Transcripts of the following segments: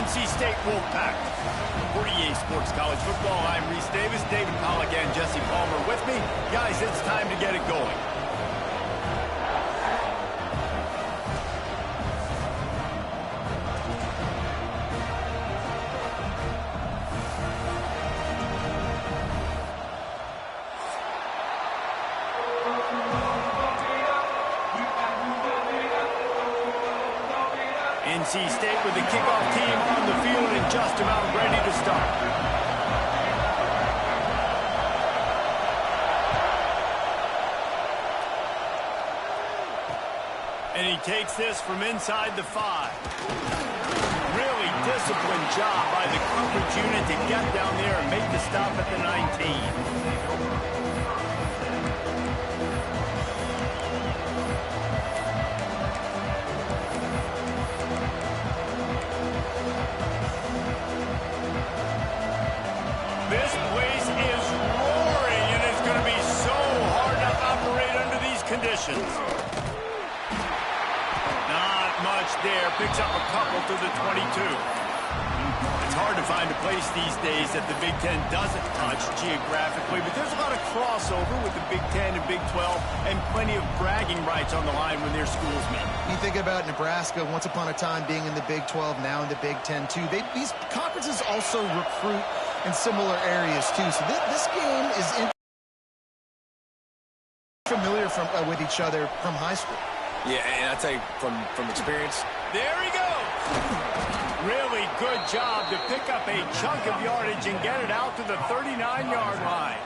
NC State Wolfpack. For EA Sports College Football, I'm Reese Davis, David Pollack, and Jesse Palmer with me. Guys, it's time to get it going. NC State with the kickoff team on the field and just about ready to start. And he takes this from inside the 5. Really disciplined job by the coverage unit to get down there and make the stop at the 19. This place is roaring, and it's going to be so hard to operate under these conditions. Not much there. Picks up a couple to the 22. It's hard to find a place these days that the Big Ten doesn't touch geographically, but there's a lot of crossover with the Big Ten and Big 12 and plenty of bragging rights on the line when their schools meet. You think about Nebraska once upon a time being in the Big 12, now in the Big 10 too. These conferences also recruit in similar areas too. So this game is familiar with each other from high school. Yeah, and I tell you from experience. There he goes. Really good job to pick up a chunk of yardage and get it out to the 39-yard line.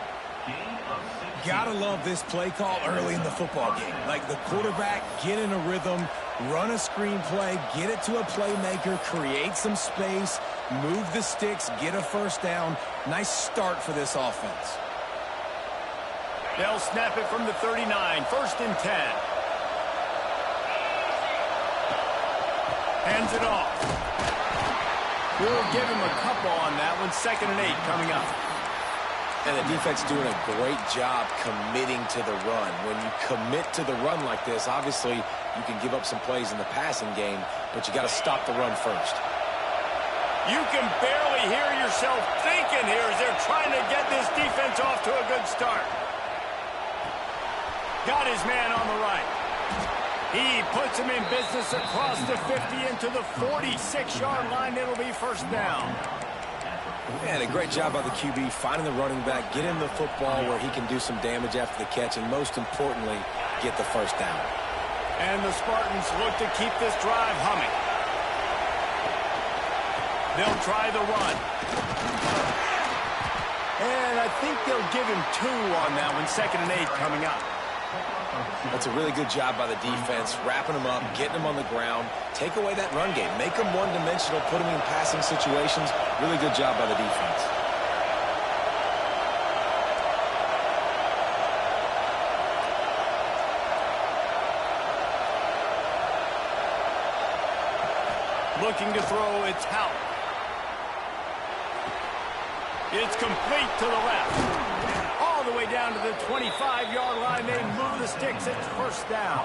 Gotta love this play call early in the football game. Like the quarterback, get in a rhythm, run a screen play, get it to a playmaker, create some space, move the sticks, get a first down. Nice start for this offense. They'll snap it from the 39, 1st and 10. Hands it off. We'll give him a couple on that one. 2nd and 8 coming up. And the defense doing a great job committing to the run. When you commit to the run like this, obviously you can give up some plays in the passing game, but you got to stop the run first. You can barely hear yourself thinking here as they're trying to get this defense off to a good start. Got his man on the right. He puts him in business across the 50 into the 46-yard line. It'll be 1st down. And a great job by the QB finding the running back, get him the football where he can do some damage after the catch, and most importantly, get the 1st down. And the Spartans look to keep this drive humming. They'll try the run. And I think they'll give him 2 on that one. 2nd and 8 coming up. That's a really good job by the defense, wrapping them up, getting them on the ground. Take away that run game. Make them one-dimensional, put them in passing situations. Really good job by the defense. Looking to throw, it's Howard. It's complete to the left. All the way down to the 25-yard line. They move the sticks. It's 1st down.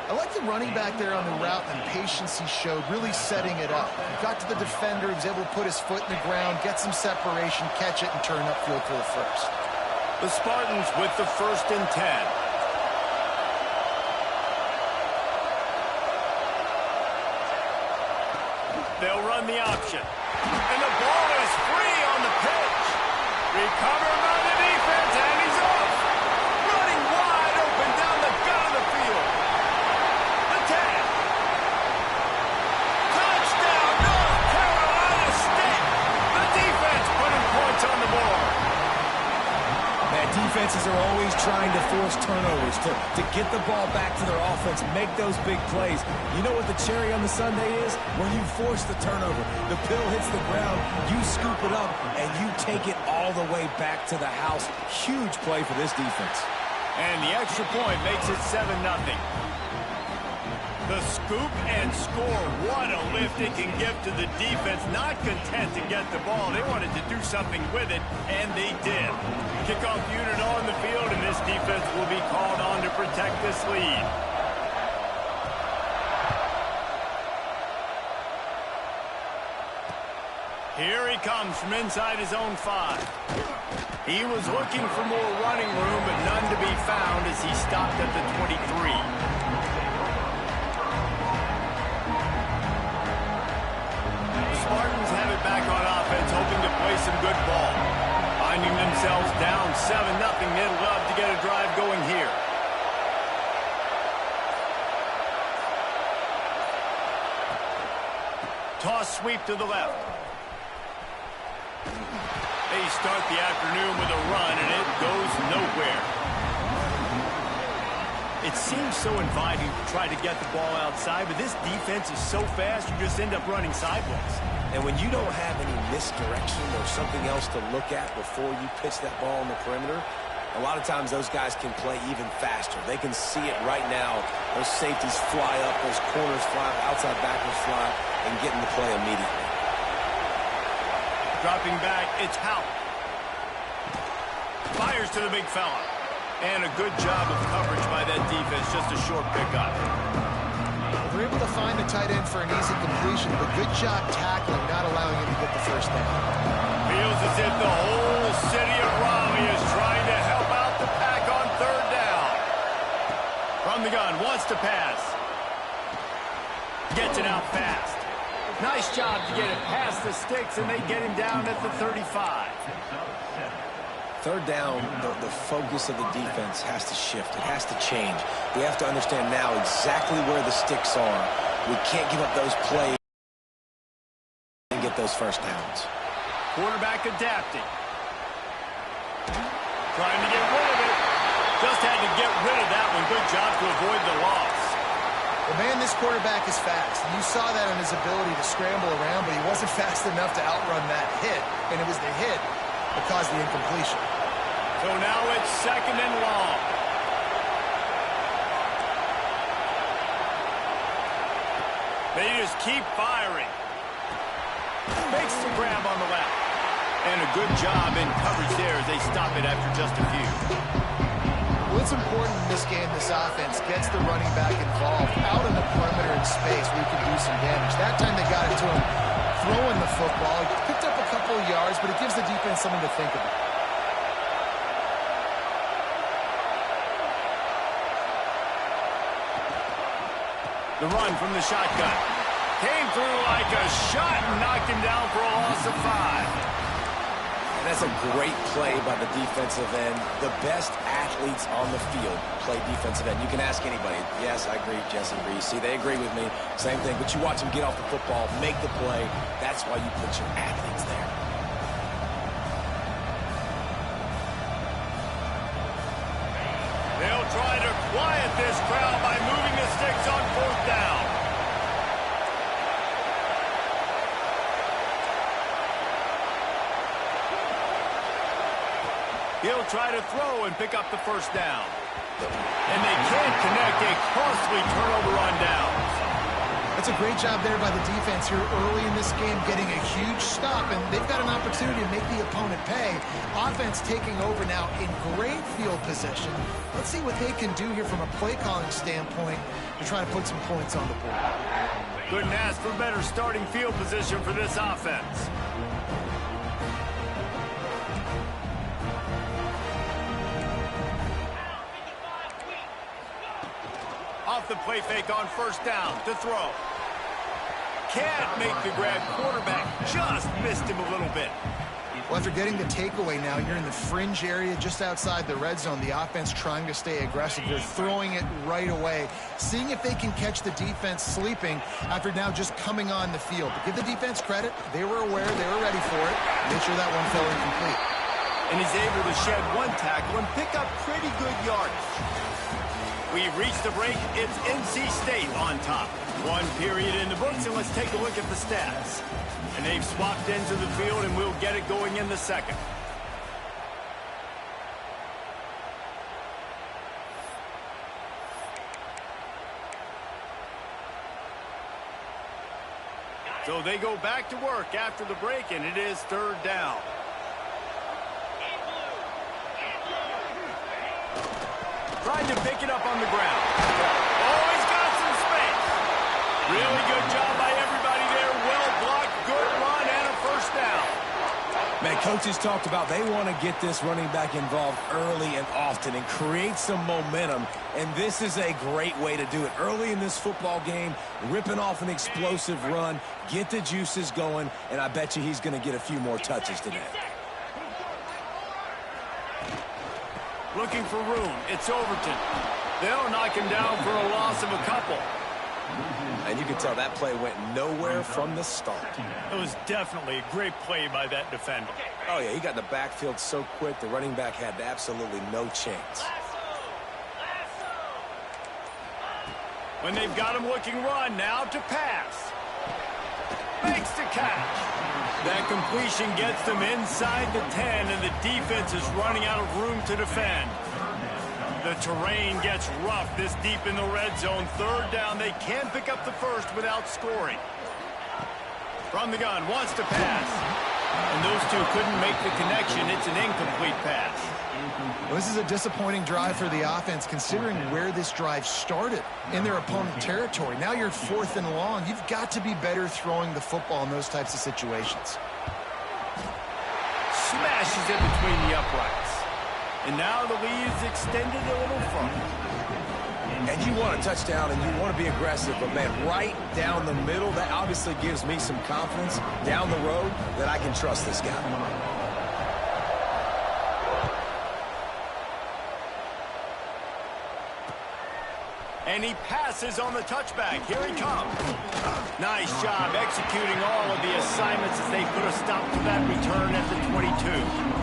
I like the running back there on the route and patience he showed, really setting it up. He got to the defender, he was able to put his foot in the ground, get some separation, catch it, and turn upfield for the 1st. The Spartans with the 1st and 10. They'll run the option. And the ball is free on the pitch. Recovered by the defense, and he's off. Running wide open down the gut of the field. The 10. Touchdown, North Carolina State. The defense putting points on the board. Man, defenses are always trying to force turnovers to get the ball back to their offense, make those big plays. You know what the cherry on the sundae is? When you force the turnover, the pill hits the ground, you scoop it up, and you take it all the way back to the house. Huge play for this defense. And the extra point makes it 7-0. The scoop and score. What a lift it can give to the defense. Not content to get the ball. They wanted to do something with it, and they did. Kickoff unit on the field, and this defense will be called on to protect this lead. Here he comes from inside his own 5. He was looking for more running room, but none to be found as he stopped at the 23. Spartans have it back on offense, hoping to play some good ball. Finding themselves down 7-0, they'd love to get a drive going here. Toss sweep to the left. They start the afternoon with a run, and it goes nowhere. It seems so inviting to try to get the ball outside, but this defense is so fast, you just end up running sideways. And when you don't have any misdirection or something else to look at before you pitch that ball on the perimeter, a lot of times those guys can play even faster. They can see it right now. Those safeties fly up, those corners fly up, outside backers fly up, and get in the play immediately. Dropping back, it's Howell. Fires to the big fella. And a good job of coverage by that defense, just a short pickup. They're able to find the tight end for an easy completion, but good job tackling, not allowing him to get the first down. Feels as if the whole city of Raleigh is trying to help out the Pack on 3rd down. From the gun, wants to pass. Gets it out fast. Nice job to get it past the sticks, and they get him down at the 35. 3rd down, the focus of the defense has to shift. It has to change. We have to understand now exactly where the sticks are. We can't give up those plays and get those first downs. Quarterback adapting. Trying to get rid of it. Just had to get rid of that one. Good job to avoid the loss. Well, man, this quarterback is fast. You saw that on his ability to scramble around, but he wasn't fast enough to outrun that hit. And it was the hit that caused the incompletion. So now it's 2nd and long. They just keep firing. Makes the grab on the left. And a good job in coverage there as they stop it after just a few. What's important in this game, this offense gets the running back involved out in the perimeter in space where he can do some damage. That time they got it to him throwing the football. He picked up a couple of yards, but it gives the defense something to think about. The run from the shotgun. Came through like a shot and knocked him down for a loss of 5. And that's a great play by the defensive end. The best athletes on the field play defensive end. You can ask anybody. Yes, I agree. Jesse agrees. See, they agree with me. Same thing. But you watch them get off the football, make the play. That's why you put your athletes there. They'll try to quiet this crowd by moving the sticks on 4th down. He'll try to throw and pick up the first down. And they can't connect a costly turnover on downs. That's a great job there by the defense here early in this game, getting a huge stop, and they've got an opportunity to make the opponent pay. Offense taking over now in great field position. Let's see what they can do here from a play calling standpoint to try to put some points on the board. Couldn't ask for better starting field position for this offense. Off the play fake on 1st down to throw. Can't make the grab. Quarterback just missed him a little bit. Well, after getting the takeaway now, you're in the fringe area just outside the red zone. The offense trying to stay aggressive. They're throwing it right away, seeing if they can catch the defense sleeping after now just coming on the field. But give the defense credit. They were aware. They were ready for it. Make sure that one fell incomplete. And he's able to shed one tackle and pick up pretty good yardage. We've reached the break. It's NC State on top. 1 period in the books, and let's take a look at the stats. And they've swapped into the field, and we'll get it going in the 2nd. So they go back to work after the break, and it is 3rd down. Tried to pick it up on the ground. Oh, he's got some space. Really good job by everybody there. Well blocked, good run, and a 1st down. Man, coaches talked about they want to get this running back involved early and often and create some momentum, and this is a great way to do it. Early in this football game, ripping off an explosive run, get the juices going, and I bet you he's going to get a few more touches today. Looking for room. It's Overton. They'll knock him down for a loss of a couple. And you can tell that play went nowhere from the start. It was definitely a great play by that defender. Oh, yeah, he got in the backfield so quick, the running back had absolutely no chance. When they've got him looking run, now to pass. Makes the catch. That completion gets them inside the 10, and the defense is running out of room to defend. The terrain gets rough this deep in the red zone. Third down, they can't pick up the first without scoring. From the gun, wants to pass. And those two couldn't make the connection. It's an incomplete pass. Well, this is a disappointing drive for the offense, considering where this drive started, in their opponent territory. Now you're 4th and long. You've got to be better throwing the football in those types of situations. Smashes it between the uprights. And now the lead is extended a little further. And you want a touchdown and you want to be aggressive, but man, right down the middle, that obviously gives me some confidence down the road that I can trust this guy. And he passes on the touchback. Here he comes. Nice job executing all of the assignments as they put a stop to that return at the 22.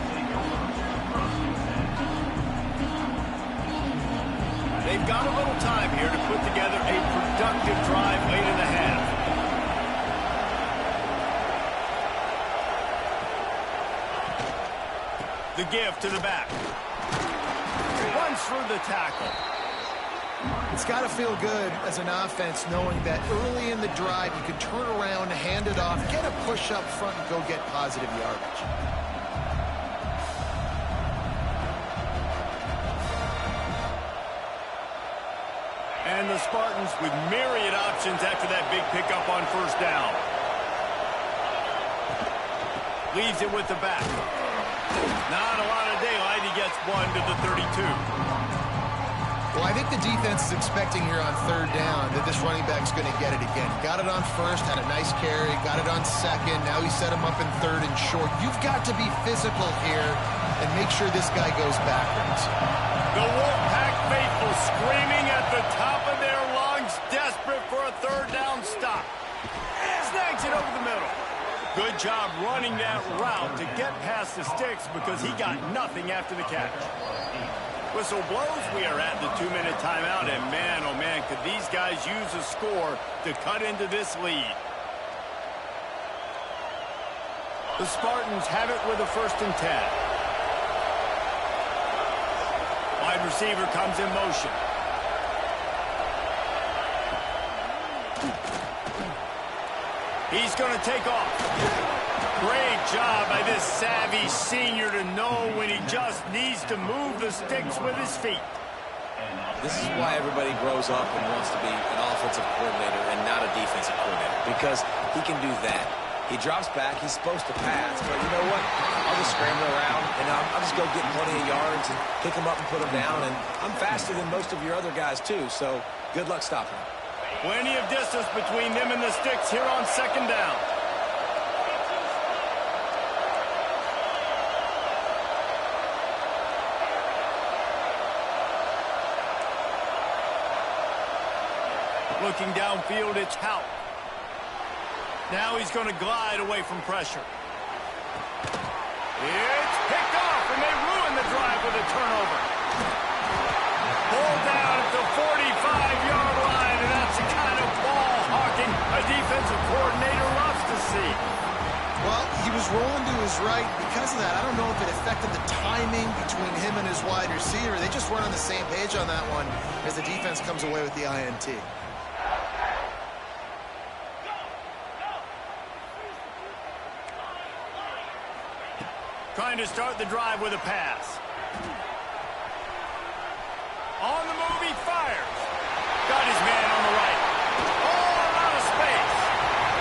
They've got a little time here to put together a productive drive late in the half. The give to the back. Runs through the tackle. It's got to feel good as an offense knowing that early in the drive you can turn around, hand it off, get a push up front, and go get positive yardage. And the Spartans with myriad options after that big pickup on first down. Leaves it with the back. Not a lot of daylight. He gets one to the 32. Well, I think the defense is expecting here on third down that this running back's going to get it again. Got it on first, had a nice carry, got it on second. Now he set him up in third and short. You've got to be physical here and make sure this guy goes backwards. The Wolfpack faithful screaming at the top of their lungs, desperate for a third down stop. Snags it over the middle. Good job running that route to get past the sticks because he got nothing after the catch. Whistle blows. We are at the 2-minute timeout, and man, oh man, could these guys use a score to cut into this lead. The Spartans have it with a 1st and 10. Wide receiver comes in motion. He's going to take off. Great job by this savvy senior to know when he just needs to move the sticks with his feet. This is why everybody grows up and wants to be an offensive coordinator and not a defensive coordinator, because he can do that. He drops back. He's supposed to pass, but you know what? I'll just scramble around, and I'll just go get plenty of yards and pick him up and put him down, and I'm faster than most of your other guys, too, so good luck stopping him. Plenty of distance between them and the sticks here on 2nd down. Looking downfield, it's Hout. Now he's going to glide away from pressure. It's picked off, and they ruin the drive with a turnover. Pulled down at the 45-yard line, and that's the kind of ball hawking a defensive coordinator loves to see. Well, he was rolling to his right. Because of that, I don't know if it affected the timing between him and his wide receiver. They just weren't on the same page on that one as the defense comes away with the INT. Trying to start the drive with a pass. On the move, he fires. Got his man on the right. All out of space.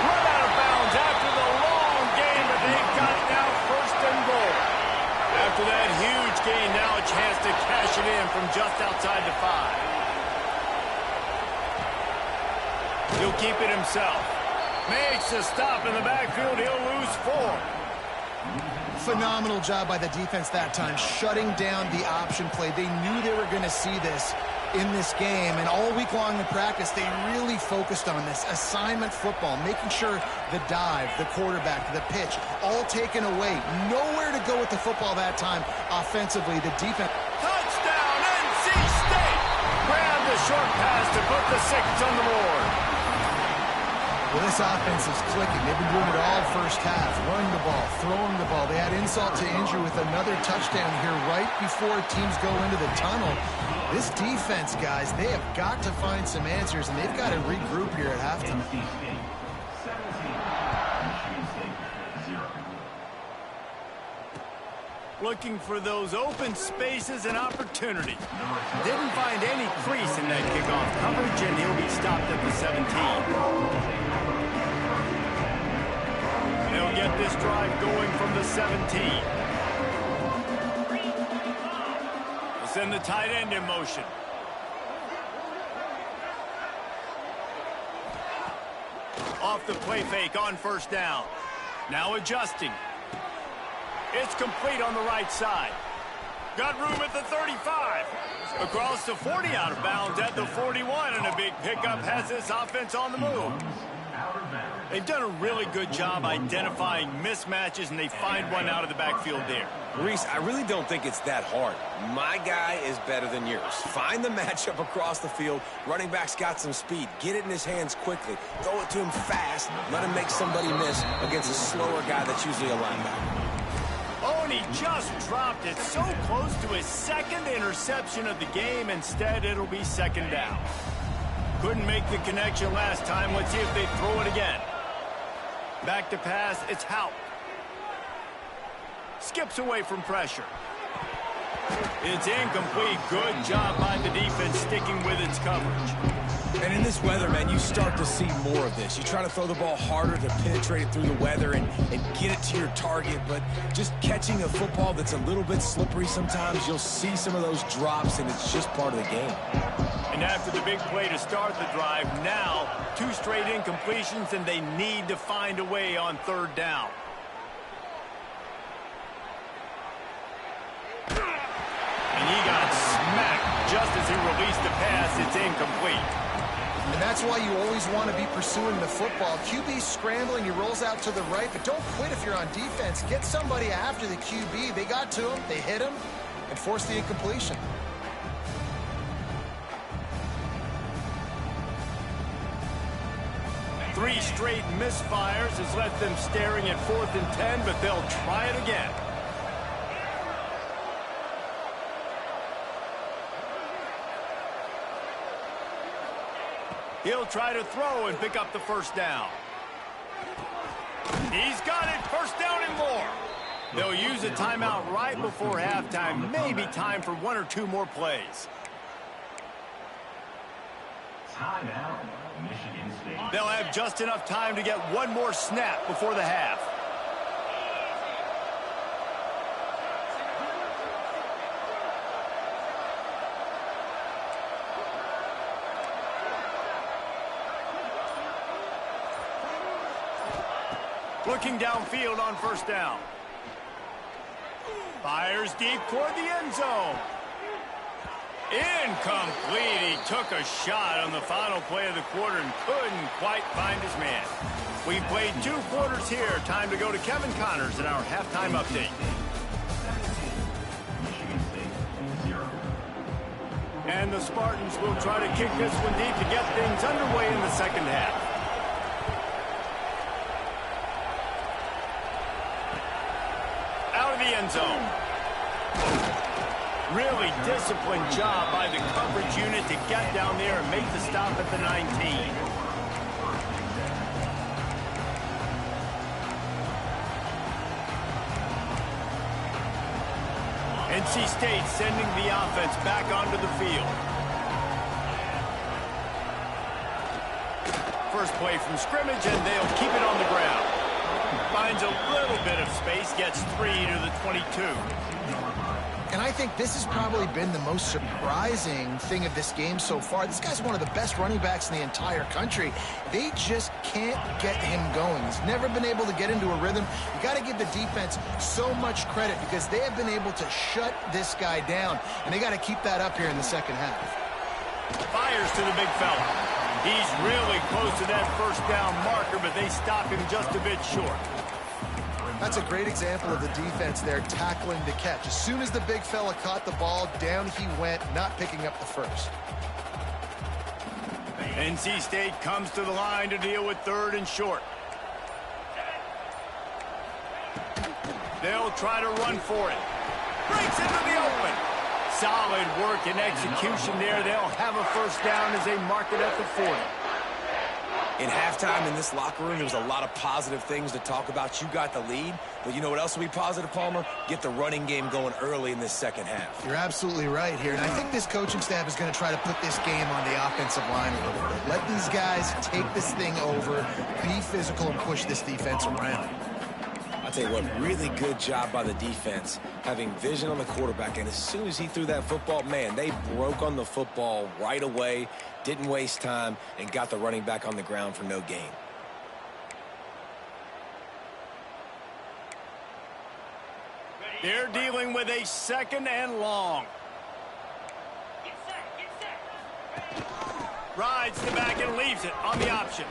Run out of bounds after the long game, but they've got now 1st and push it in from just outside the 5. He'll keep it himself. Makes a stop in the backfield. He'll lose 4. Phenomenal job by the defense that time, shutting down the option play. They knew they were going to see this in this game, and all week long in practice, they really focused on this assignment football, making sure the dive, the quarterback, the pitch, all taken away. Nowhere to go with the football that time offensively. The defense. Touchdown, NC State! Grab the short pass to put the 6 on the board. Well, this offense is clicking. They've been doing it all first half. Running the ball, throwing the ball. They had insult to injury with another touchdown here right before teams go into the tunnel. This defense, guys, they have got to find some answers, and they've got to regroup here at halftime. Looking for those open spaces and opportunity. Didn't find any crease in that kickoff coverage, and he'll be stopped at the 17. They'll get this drive going from the 17. We'll send the tight end in motion. Off the play fake on first down. Now adjusting. It's complete on the right side. Got room at the 35. Across the 40, out of bounds at the 41, and a big pickup has this offense on the move. They've done a really good job identifying mismatches, and they find one out of the backfield there. Reese, I really don't think it's that hard. My guy is better than yours. Find the matchup across the field. Running back's got some speed. Get it in his hands quickly. Throw it to him fast. Let him make somebody miss against a slower guy that's usually a linebacker. Oh, and he just dropped it so close to his second interception of the game. Instead, it'll be second down. Couldn't make the connection last time. Let's see if they throw it again. Back to pass, it's Houck. Skips away from pressure. It's incomplete. Good job by the defense sticking with its coverage. And in this weather, man, you start to see more of this. You try to throw the ball harder to penetrate it through the weather and get it to your target, but just catching a football that's a little bit slippery sometimes, you'll see some of those drops, and it's just part of the game. And after the big play to start the drive, now 2 straight incompletions, and they need to find a way on third down. And he got smacked just as he released the pass. It's incomplete. And that's why you always want to be pursuing the football. QB scrambling, he rolls out to the right, but don't quit if you're on defense. Get somebody after the QB. They got to him, they hit him, and forced the incompletion. Three straight misfires has left them staring at 4th and 10, but they'll try it again. He'll try to throw and pick up the first down. He's got it, first down and more. They'll use a timeout right before halftime. Maybe time for 1 or 2 more plays. Timeout, Michigan State. They'll have just enough time to get 1 more snap before the half. Looking downfield on first down. Fires deep toward the end zone. Incomplete. He took a shot on the final play of the quarter and couldn't quite find his man. We played 2 quarters here. Time to go to Kevin Connors in our halftime update. And the Spartans will try to kick this one deep to get things underway in the second half. Out of the end zone. Really disciplined job by the coverage unit to get down there and make the stop at the 19. NC State sending the offense back onto the field. First play from scrimmage, and they'll keep it on the ground. Finds a little bit of space, gets 3 to the 22. And I think this has probably been the most surprising thing of this game so far. This guy's one of the best running backs in the entire country. They just can't get him going. He's never been able to get into a rhythm. You got to give the defense so much credit because they have been able to shut this guy down, and they got to keep that up here in the second half. Fires to the big fella. He's really close to that first down marker, but they stop him just a bit short. That's a great example of the defense there tackling the catch. As soon as the big fella caught the ball, down he went, not picking up the first. NC State comes to the line to deal with 3rd and short. They'll try to run for it. Breaks into the open. Solid work and execution there. They'll have a first down as they mark it at the 40. In halftime in this locker room, there was a lot of positive things to talk about. You got the lead, but you know what else will be positive, Palmer? Get the running game going early in this second half. You're absolutely right here, and I think this coaching staff is going to try to put this game on the offensive line a little bit. Let these guys take this thing over, be physical, and push this defense around. I'll tell you what, really good job by the defense, having vision on the quarterback, and as soon as he threw that football, man, they broke on the football right away, didn't waste time, and got the running back on the ground for no gain. They're dealing with a 2nd and long. Rides the back and leaves it on the option.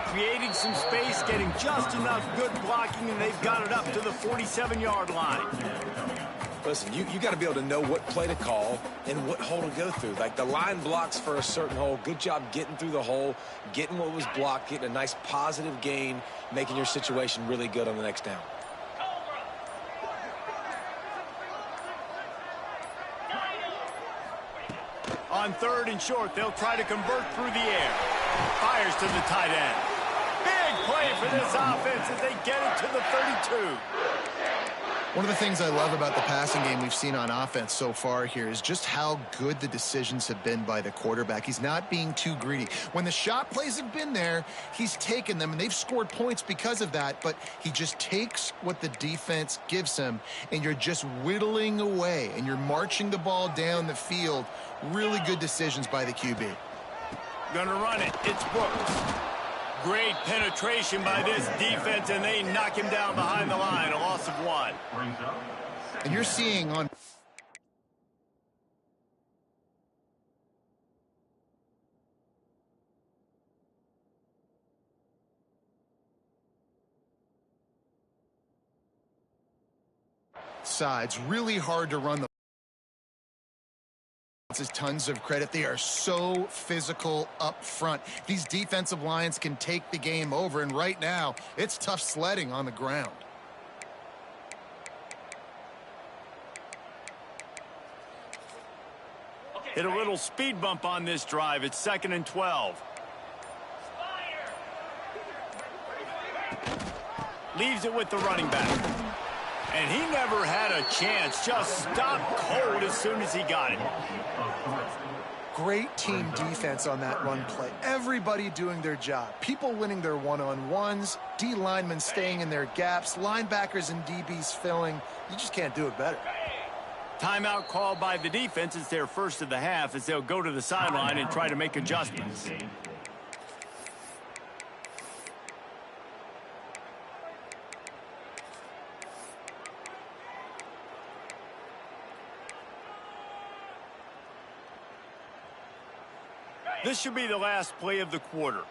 Creating some space, getting just enough good blocking, and they've got it up to the 47-yard line. Listen, you got to be able to know what play to call and what hole to go through. Like the line blocks for a certain hole. Good job getting through the hole, getting what was blocked, getting a nice positive gain, making your situation really good on the next down. On 3rd and short, they'll try to convert through the air. Fires to the tight end. Big play for this offense as they get it to the 32. One of the things I love about the passing game we've seen on offense so far here is just how good the decisions have been by the quarterback. He's not being too greedy. When the shot plays have been there, he's taken them, and they've scored points because of that, but he just takes what the defense gives him, and you're just whittling away, and you're marching the ball down the field. Really good decisions by the QB. Gonna run it. It's Brooks. Great penetration by this defense, and they knock him down behind the line. A loss of 1. And you're seeing on sides, really hard to run the tons of credit. They are so physical up front. These defensive lines can take the game over, and right now it's tough sledding on the ground. Hit a little speed bump on this drive. It's 2nd and 12. Leaves it with the running back. And he never had a chance. Just stopped cold as soon as he got it. Great team defense on that run play. Everybody doing their job. People winning their one-on-ones, D linemen staying in their gaps, linebackers and DBs filling. You just can't do it better. Timeout called by the defense. It's their first of the half as they'll go to the sideline and try to make adjustments. This should be the last play of the quarter.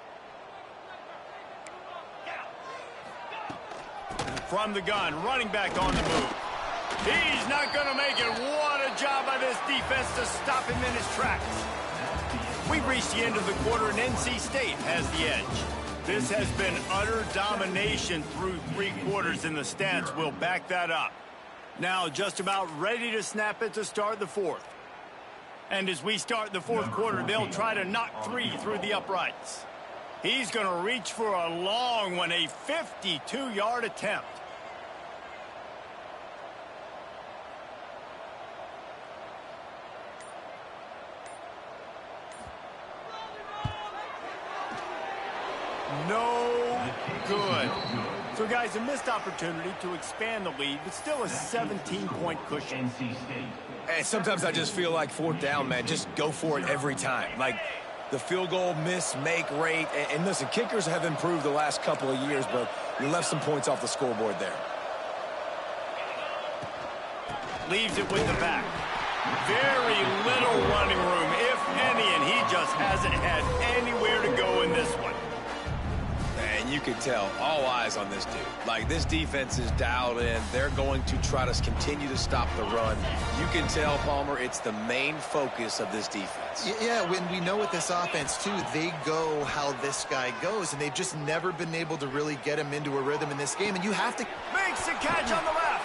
From the gun, running back on the move. He's not going to make it. What a job by this defense to stop him in his tracks. We've reached the end of the quarter, and NC State has the edge. This has been utter domination through 3 quarters, and the stats will back that up. Now just about ready to snap it to start the 4th. And as we start the 4th quarter, they'll try to knock 3 through the uprights. He's going to reach for a long one, a 52-yard attempt. No good. So, guys, a missed opportunity to expand the lead, but still a 17-point cushion. NC State. And sometimes I just feel like fourth down, man, just go for it every time. Like the field goal miss, make rate. And listen, kickers have improved the last couple of years, but you left some points off the scoreboard there. Leaves it with the back. Very little running room, if any, and he just hasn't had anywhere to go in this one. And you can tell, all eyes on this dude. Like, this defense is dialed in. They're going to try to continue to stop the run. You can tell, Palmer, it's the main focus of this defense. Yeah, when we know with this offense, too, they go how this guy goes, and they've just never been able to really get him into a rhythm in this game, and you have to... Makes the catch on the left.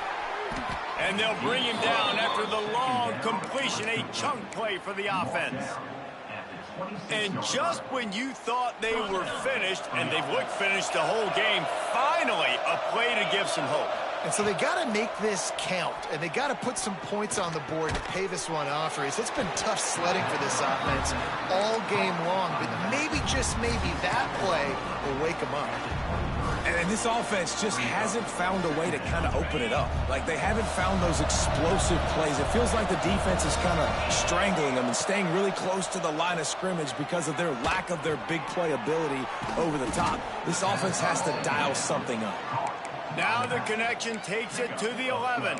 And they'll bring him down after the long completion, a chunk play for the offense. And just when you thought they were finished, and they've looked finished the whole game, finally a play to give some hope. And so they got to make this count, and they got to put some points on the board to pay this one off. It's been tough sledding for this offense all game long, but maybe, just maybe, that play will wake them up. And this offense just hasn't found a way to kind of open it up. Like, they haven't found those explosive plays. It feels like the defense is kind of strangling them and staying really close to the line of scrimmage because of their lack of their big play ability over the top. This offense has to dial something up. Now the connection takes it to the 11.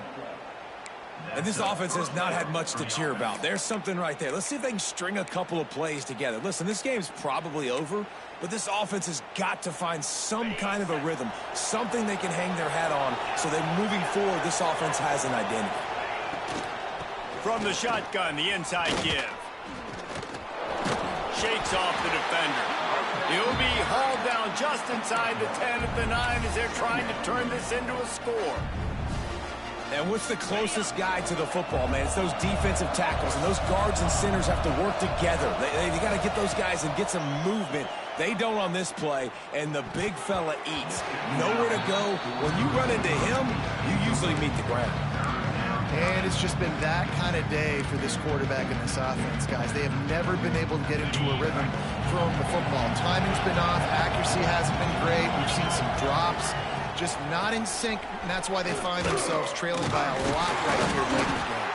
And this offense has not had much to cheer about. There's something right there. Let's see if they can string a couple of plays together. Listen, this game's probably over, but this offense has got to find some kind of a rhythm, something they can hang their hat on so that moving forward, this offense has an identity. From the shotgun, the inside give. Shakes off the defender. He'll be hauled down just inside the 10 at the 9 as they're trying to turn this into a score. And what's the closest guy to the football, man? It's those defensive tackles, and those guards and centers have to work together. They got to get those guys and get some movement. They don't on this play, and the big fella eats. Nowhere to go. When you run into him, you usually meet the ground. And it's just been that kind of day for this quarterback in this offense, guys. They have never been able to get into a rhythm throwing the football. Timing's been off. Accuracy hasn't been great. We've seen some drops. Just not in sync, and that's why they find themselves trailing by a lot right here late in the game.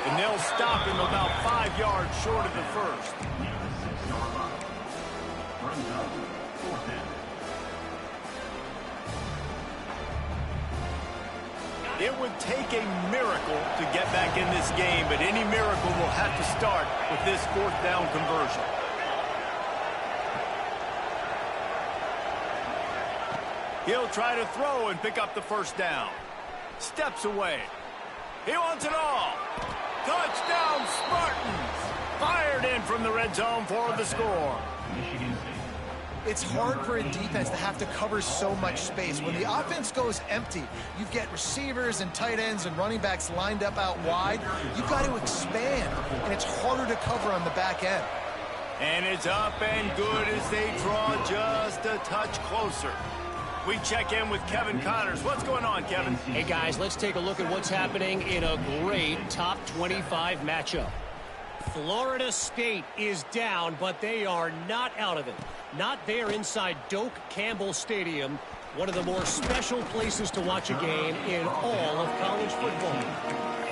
And they'll stop him about 5 yards short of the first. It would take a miracle to get back in this game, but any miracle will have to start with this fourth down conversion. He'll try to throw and pick up the first down. Steps away. He wants it all. Touchdown, Spartans! Fired in from the red zone for the score. It's hard for a defense to have to cover so much space. When the offense goes empty, you get receivers and tight ends and running backs lined up out wide. You've got to expand, and it's harder to cover on the back end. And it's up and good as they draw just a touch closer. We check in with Kevin Connors. What's going on, Kevin? Hey, guys, let's take a look at what's happening in a great top 25 matchup. Florida State is down, but they are not out of it. Not there inside Doak Campbell Stadium, one of the more special places to watch a game in all of college football.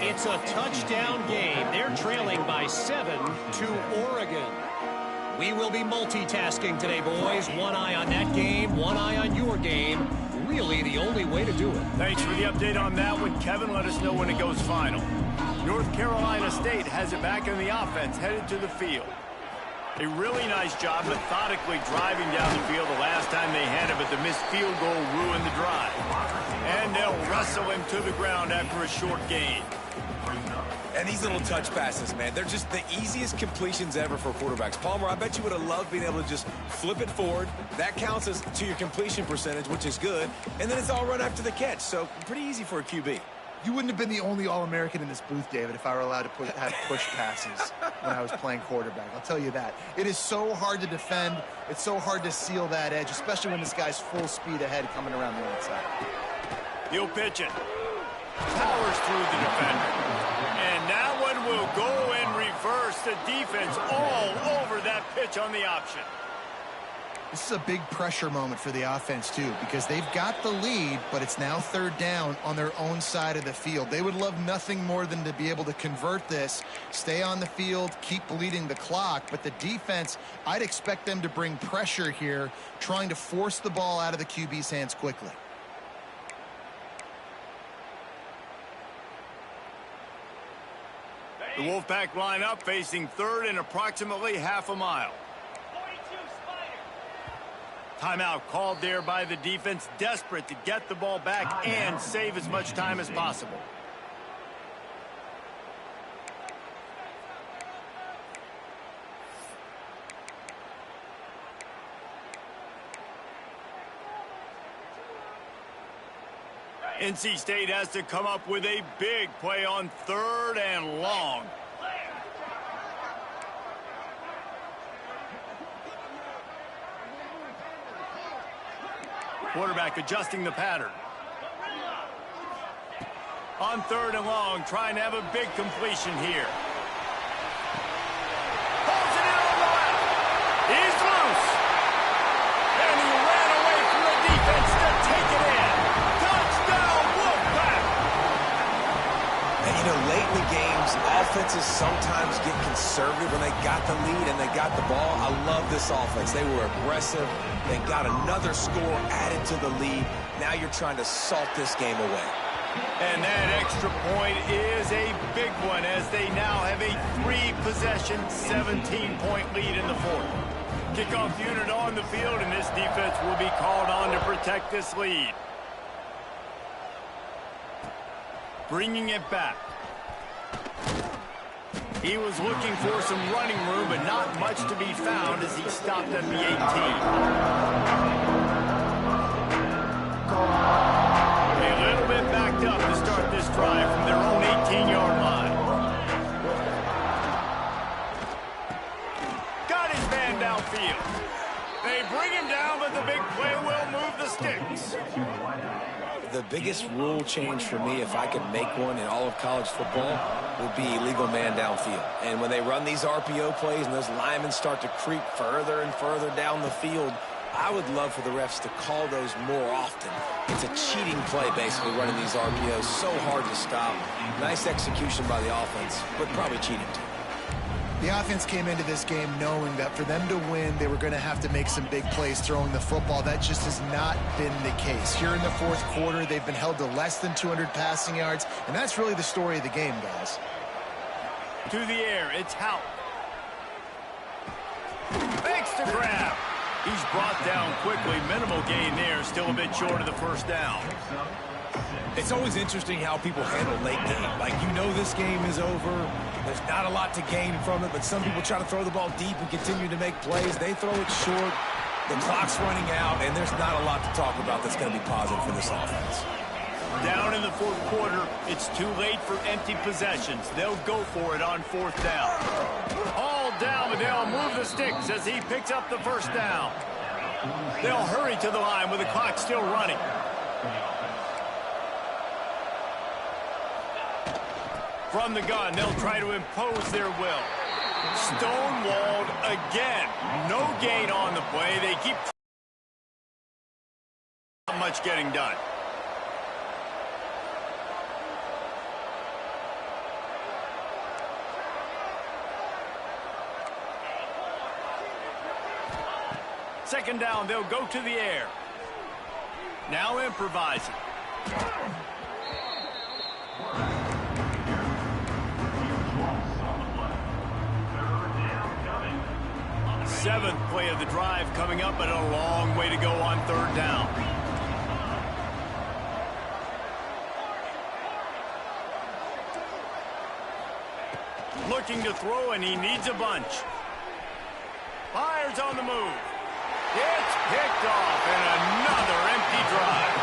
It's a touchdown game. They're trailing by 7 to Oregon. We will be multitasking today, boys. One eye on that game, one eye on your game. Really the only way to do it. Thanks for the update on that one, Kevin. Let us know when it goes final. North Carolina State has it back in the offense, headed to the field. A really nice job methodically driving down the field the last time they had it, but the missed field goal ruined the drive. And they'll wrestle him to the ground after a short gain. And these little touch passes, man, they're just the easiest completions ever for quarterbacks. Palmer, I bet you would have loved being able to just flip it forward. That counts as to your completion percentage, which is good. And then it's all run after the catch, so pretty easy for a QB. You wouldn't have been the only All-American in this booth, David, if I were allowed to have push passes when I was playing quarterback. I'll tell you that. It is so hard to defend. It's so hard to seal that edge, especially when this guy's full speed ahead coming around the outside. He'll pitch it. Powers through the defender. And that one will go in reverse. The defense all over that pitch on the option. This is a big pressure moment for the offense, too, because they've got the lead, but it's now third down on their own side of the field. They would love nothing more than to be able to convert this, stay on the field, keep bleeding the clock. But the defense, I'd expect them to bring pressure here, trying to force the ball out of the QB's hands quickly. The Wolfpack line up facing third and approximately half a mile. Timeout called there by the defense, desperate to get the ball back and save as much time as possible. NC State has to come up with a big play on third and long. Quarterback adjusting the pattern. On third and long, trying to have a big completion here. Pulls it in on the left. He's loose. And he ran away from the defense to take it in. Touchdown, Wolfpack! And you know, late in the games, offenses sometimes get conservative when they got the lead and they got the ball. I love this offense. They were aggressive. They got another score added to the lead. Now you're trying to salt this game away. And that extra point is a big one as they now have a 3-possession, 17-point lead in the fourth. Kickoff unit on the field, and this defense will be called on to protect this lead. Bringing it back. He was looking for some running room, but not much to be found as he stopped at the 18. A little bit backed up to start this drive from their own 18-yard line. Got his man downfield. They bring him down, but the big play will move the sticks. The biggest rule change for me, if I could make one in all of college football, would be illegal man downfield. And when they run these RPO plays and those linemen start to creep further and further down the field, I would love for the refs to call those more often. It's a cheating play, basically, running these RPOs. So hard to stop. Nice execution by the offense, but probably cheating too. The offense came into this game knowing that for them to win, they were going to have to make some big plays throwing the football. That just has not been the case. Here in the fourth quarter, they've been held to less than 200 passing yards, and that's really the story of the game, guys. To the air, it's Hout. Fakes to grab. He's brought down quickly. Minimal gain there, still a bit short of the first down. It's always interesting how people handle late game. Like, you know this game is over. There's not a lot to gain from it, but some people try to throw the ball deep and continue to make plays. They throw it short. The clock's running out, and there's not a lot to talk about that's going to be positive for this offense. Down in the fourth quarter, it's too late for empty possessions. They'll go for it on fourth down. All down, but they'll move the sticks as he picks up the first down. They'll hurry to the line with the clock still running. From the gun, they'll try to impose their will. Stonewalled again. No gain on the play. They keep not much getting done. Second down, they'll go to the air. Now improvising. Seventh play of the drive coming up, but a long way to go on third down. Looking to throw, and he needs a bunch. Fires on the move. It's picked off, and another empty drive.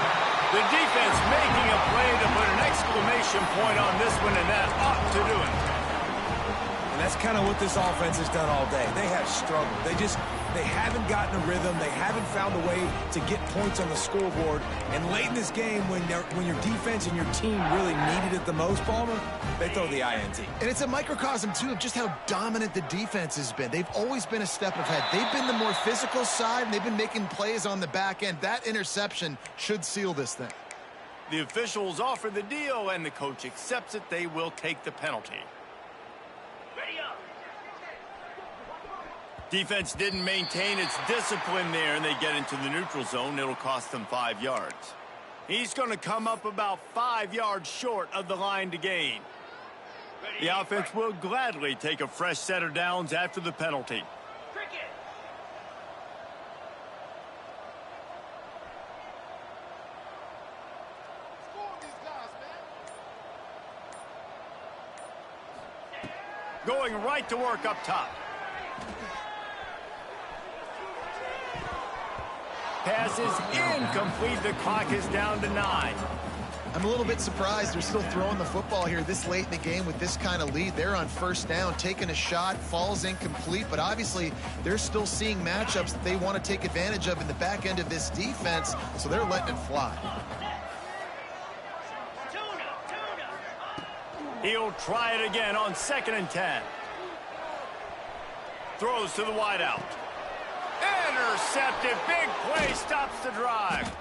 The defense making a play to put an exclamation point on this one, and that ought to do it. And that's kind of what this offense has done all day. They have struggled. They haven't gotten a rhythm. They haven't found a way to get points on the scoreboard. And late in this game, when your defense and your team really needed it the most, Palmer, they throw the INT. And it's a microcosm, too, of just how dominant the defense has been. They've always been a step ahead. They've been the more physical side, and they've been making plays on the back end. That interception should seal this thing. The officials offer the deal, and the coach accepts it. They will take the penalty. Defense didn't maintain its discipline there, and they get into the neutral zone. It'll cost them 5 yards. He's going to come up about 5 yards short of the line to gain. The offense will gladly take a fresh set of downs after the penalty. Going right to work up top. Pass is incomplete. The clock is down to 9. I'm a little bit surprised they're still throwing the football here this late in the game with this kind of lead. They're on first down, taking a shot, falls incomplete, but obviously they're still seeing matchups that they want to take advantage of in the back end of this defense, so they're letting it fly. He'll try it again on 2nd and 10. Throws to the wideout. Intercepted. Big play stops the drive.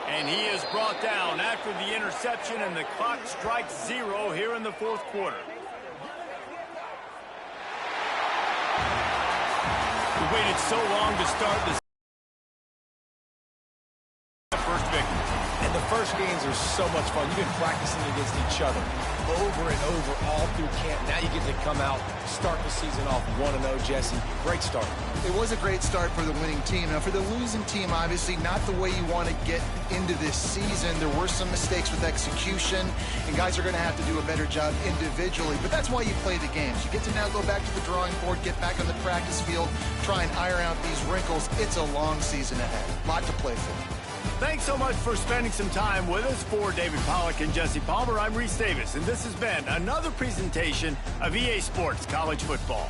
And he is brought down after the interception, and the clock strikes 0 here in the 4th quarter. We waited so long to start this first victory. And the first games are so much fun. You've been practicing against each other over and over all through camp. Now you get to come out, start the season off 1-0, Jesse. Great start. It was a great start for the winning team. Now, for the losing team, obviously not the way you want to get into this season. There were some mistakes with execution, and guys are going to have to do a better job individually. But that's why you play the games. You get to now go back to the drawing board, get back on the practice field, try and iron out these wrinkles. It's a long season ahead. A lot to play for. Thanks so much for spending some time with us. For David Pollack and Jesse Palmer, I'm Reese Davis, and this has been another presentation of EA Sports College Football.